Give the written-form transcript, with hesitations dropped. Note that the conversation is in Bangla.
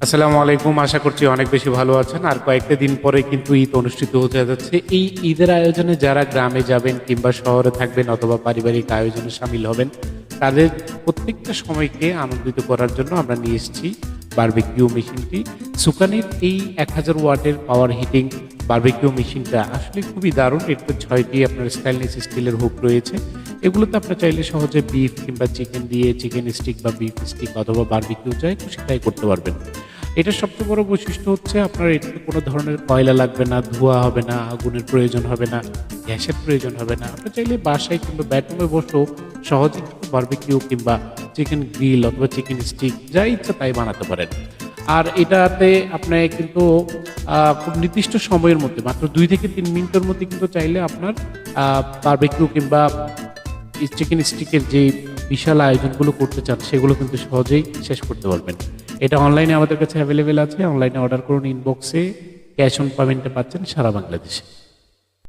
আসসালামু আলাইকুম। আশা করছি অনেক বেশি ভালো আছেন। আর কয়েকটা দিন পরে কিন্তু ঈদ অনুষ্ঠিত হতে যাচ্ছে। এই ঈদের আয়োজনে যারা গ্রামে যাবেন কিংবা শহরে থাকবেন অথবা পারিবারিক আয়োজনে শামিল হবেন, তাদের প্রত্যেকটা সময়কে আনন্দিত করার জন্য আমরা নিয়ে এসেছি বারবিকিউ মেশিনটি। সুকানির এই 1000 ওয়াটের পাওয়ার হিটিং বারবিকিউ মেশিনটা আসলে খুবই দারুণ। এতে 6টি আপনার স্টাইনলেস স্টিলের হুক রয়েছে। এগুলোতে আপনার চাইলে সহজে বিফ কিংবা চিকেন দিয়ে চিকেন স্টিক বা বিফ স্টিক অথবা বারবিকিউ যাই খুশি তাই করতে পারবেন। এটার সবচেয়ে বড় বৈশিষ্ট্য হচ্ছে আপনার এটাতে কোনো ধরনের কয়লা লাগবে না, ধোঁয়া হবে না, আগুনের প্রয়োজন হবে না, গ্যাসের প্রয়োজন হবে না। আপনি চাইলে বাসায় কিংবা বেডরুমে বসেও সহজেই বারবিকিউ কিংবা চিকেন গ্রিল অথবা চিকেন স্টিক যা ইচ্ছা তাই বানাতে পারেন। আর এটাতে আপনি কিন্তু খুব নির্দিষ্ট সময়ের মধ্যে মাত্র 2 থেকে 3 মিনিটের মধ্যে কিন্তু চাইলে আপনার বারবিকিউ কিংবা চিকেন স্টিকের যে বিশাল আয়োজনগুলো করতে চান সেগুলো কিন্তু সহজেই শেষ করতে পারবেন। এটা অনলাইনে আমাদের কাছে অ্যাভেলেবেল আছে। অনলাইনে অর্ডার করুন, ইনবক্সে ক্যাশ অন পেমেন্টে পাচ্ছেন সারা বাংলাদেশে।